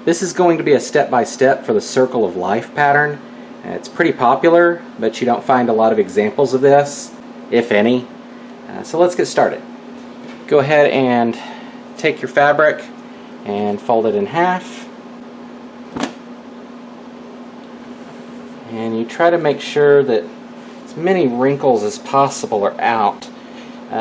This is going to be a step-by-step for the Circle of Life pattern. It's pretty popular, but you don't find a lot of examples of this, if any. So let's get started. Go ahead and take your fabric and fold it in half. And you try to make sure that as many wrinkles as possible are out.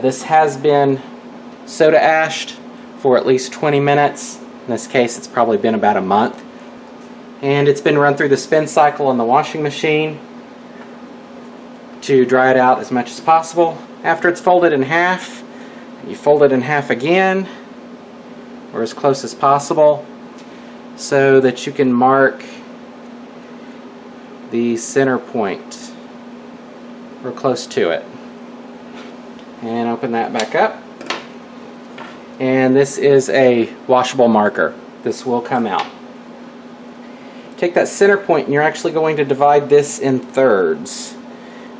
This has been soda ashed for at least 20 minutes. In this case, it's probably been about a month. And it's been run through the spin cycle in the washing machine to dry it out as much as possible. After it's folded in half, you fold it in half again, or as close as possible, so that you can mark the center point, or close to it. And open that back up. And this is a washable marker. This will come out. Take that center point and you're actually going to divide this in thirds.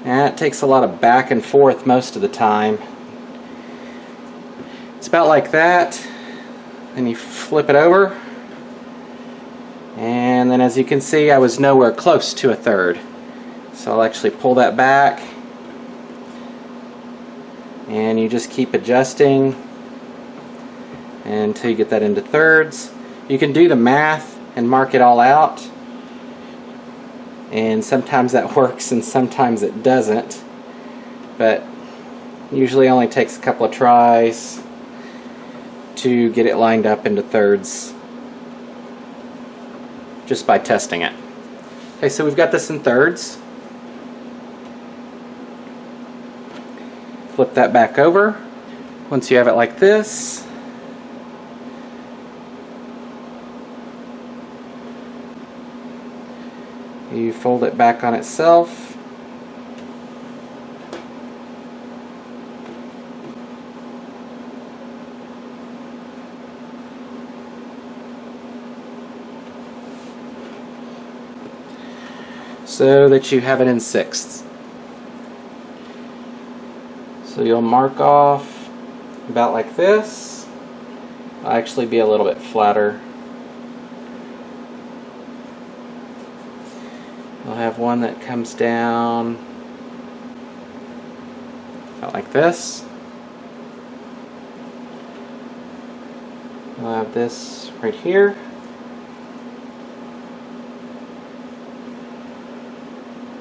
That takes a lot of back and forth most of the time. It's about like that. Then you flip it over. And then as you can see, I was nowhere close to a third. So I'll actually pull that back. And you just keep adjusting until you get that into thirds. You can do the math and mark it all out. And sometimes that works and sometimes it doesn't. But usually only takes a couple of tries to get it lined up into thirds just by testing it. Okay, so we've got this in thirds. Flip that back over. Once you have it like this, you fold it back on itself. So that you have it in sixths. So you'll mark off about like this. It'll actually be a little bit flatter. You'll have one that comes down about like this. You'll have this right here.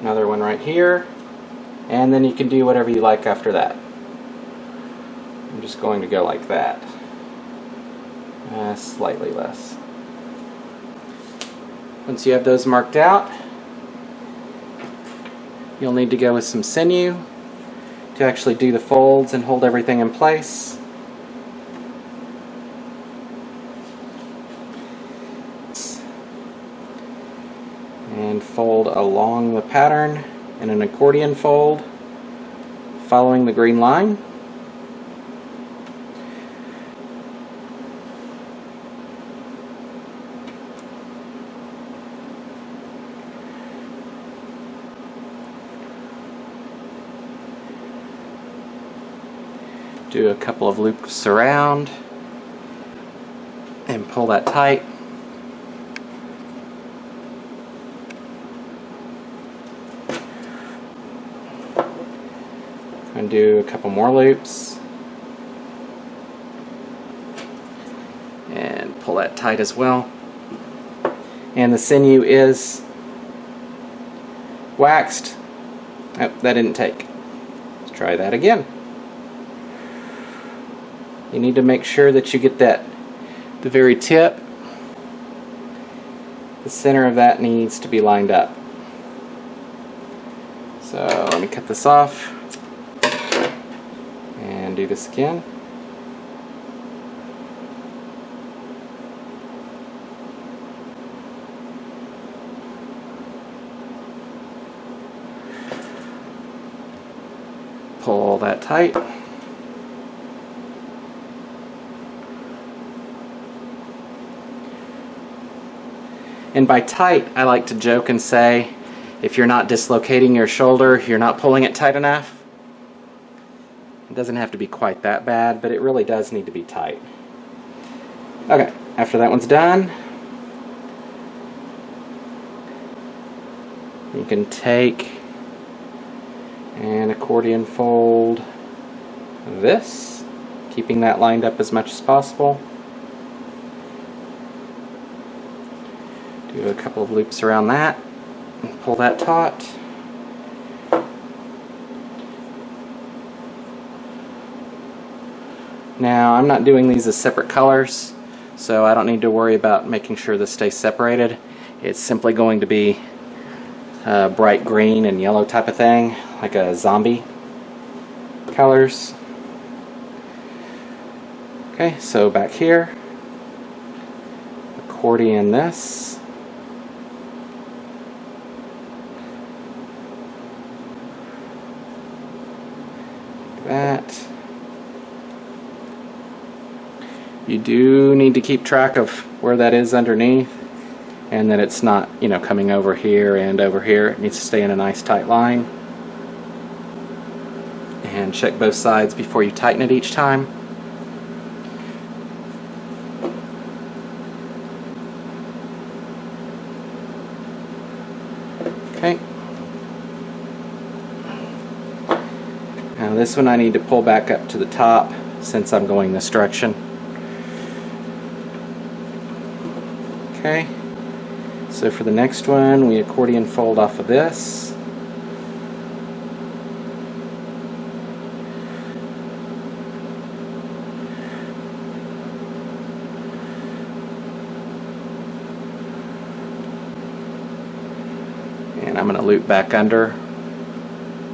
Another one right here. And then you can do whatever you like after that. I'm just going to go like that. Slightly less. Once you have those marked out, you'll need to go with some sinew to actually do the folds and hold everything in place. And fold along the pattern in an accordion fold, following the green line. Do a couple of loops around and pull that tight. And do a couple more loops and pull that tight as well. And the sinew is waxed. Oh, that didn't take. Let's try that again. You need to make sure that you get that, the very tip, the center of that needs to be lined up. So let me cut this off and do this again. Pull that tight. And by tight, I like to joke and say, if you're not dislocating your shoulder, you're not pulling it tight enough. It doesn't have to be quite that bad, but it really does need to be tight. Okay, after that one's done, You can take and accordion fold this, keeping that lined up as much as possible. Do a couple of loops around that and pull that taut. Now, I'm not doing these as separate colors, so I don't need to worry about making sure this stays separated. It's simply going to be bright green and yellow type of thing, like a zombie colors. Okay, so back here, accordion this. Like that. You do need to keep track of where that is underneath, and that it's not, you know, coming over here and over here. It needs to stay in a nice tight line. And check both sides before you tighten it each time. Okay. Now this one I need to pull back up to the top since I'm going this direction. Okay, so for the next one, we accordion fold off of this. And I'm going to loop back under,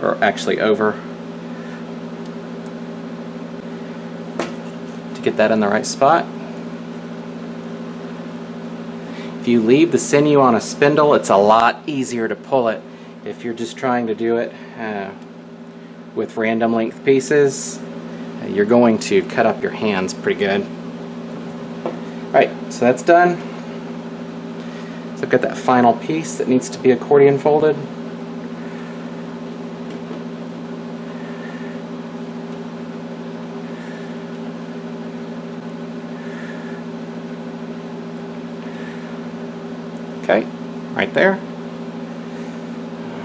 or actually over, to get that in the right spot. If you leave the sinew on a spindle, it's a lot easier to pull it. If you're just trying to do it with random length pieces, you're going to cut up your hands pretty good. Alright, so that's done. So I've got that final piece that needs to be accordion folded. Okay, right there.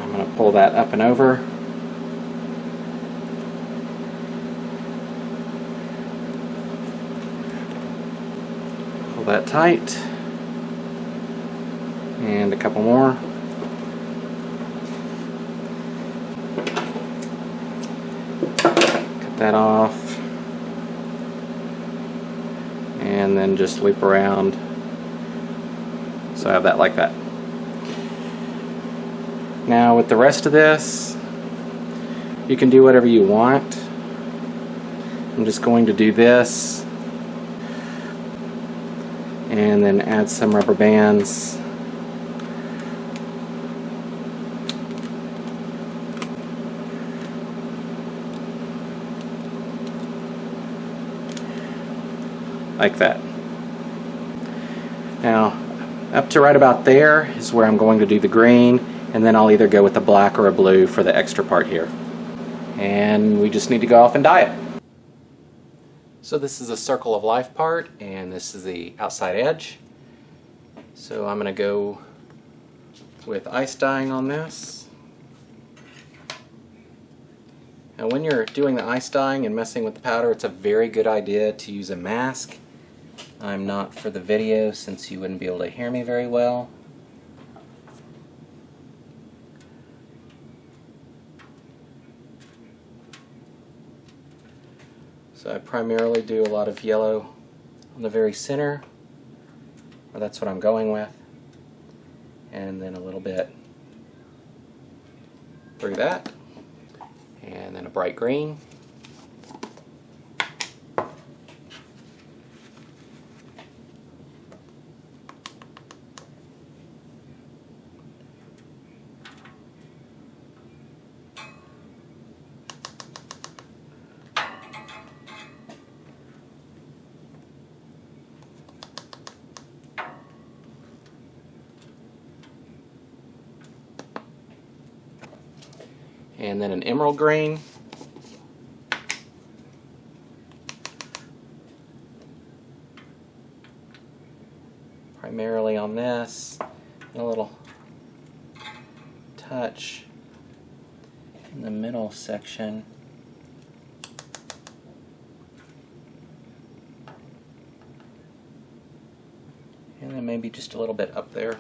I'm going to pull that up and over. Pull that tight. And a couple more. Cut that off. And then just loop around. So I have that like that. Now with the rest of this, you can do whatever you want. I'm just going to do this and then add some rubber bands. Like that. Now, up to right about there is where I'm going to do the green, and then I'll either go with a black or a blue for the extra part here. And we just need to go off and dye it. So this is a circle of life part, and this is the outside edge. So I'm going to go with ice dyeing on this. Now when you're doing the ice dyeing and messing with the powder, it's a very good idea to use a mask. I'm not for the video since you wouldn't be able to hear me very well. So I primarily do a lot of yellow on the very center, or that's what I'm going with, and then a little bit through that, and then a bright green. And then an emerald green. Primarily on this, and a little touch in the middle section. And then maybe just a little bit up there.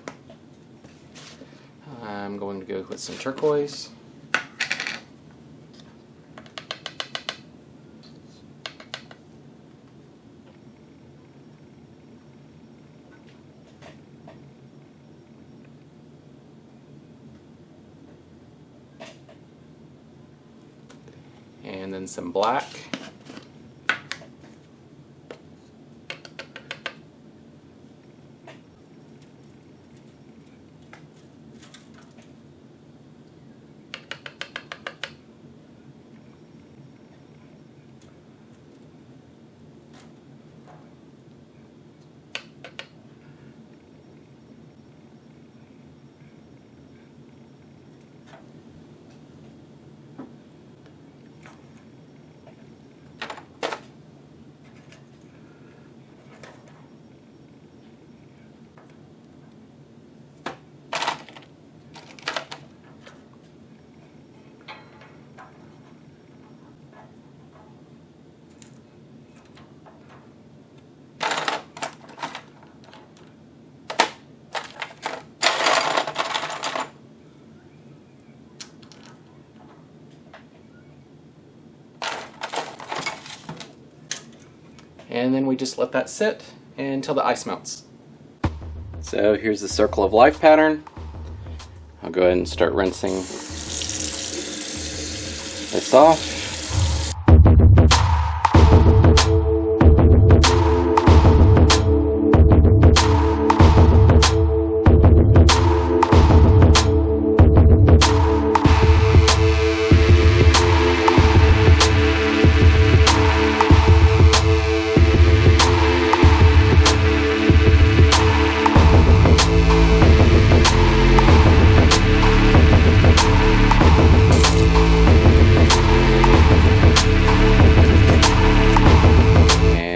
I'm going to go with some turquoise. And then some black. And then we just let that sit until the ice melts. So here's the circle of life pattern. I'll go ahead and start rinsing this off.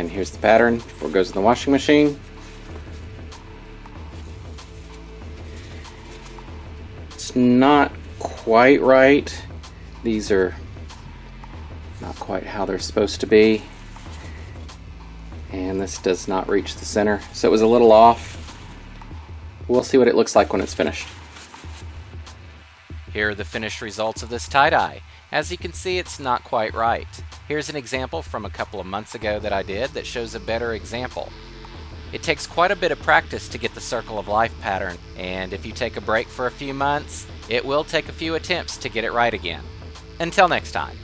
Here's the pattern before it goes in the washing machine. It's not quite right. These are not quite how they're supposed to be. And this does not reach the center, so it was a little off. We'll see what it looks like when it's finished. Here are the finished results of this tie-dye. As you can see, it's not quite right. Here's an example from a couple of months ago that I did that shows a better example. It takes quite a bit of practice to get the circle of life pattern, and if you take a break for a few months, it will take a few attempts to get it right again. Until next time.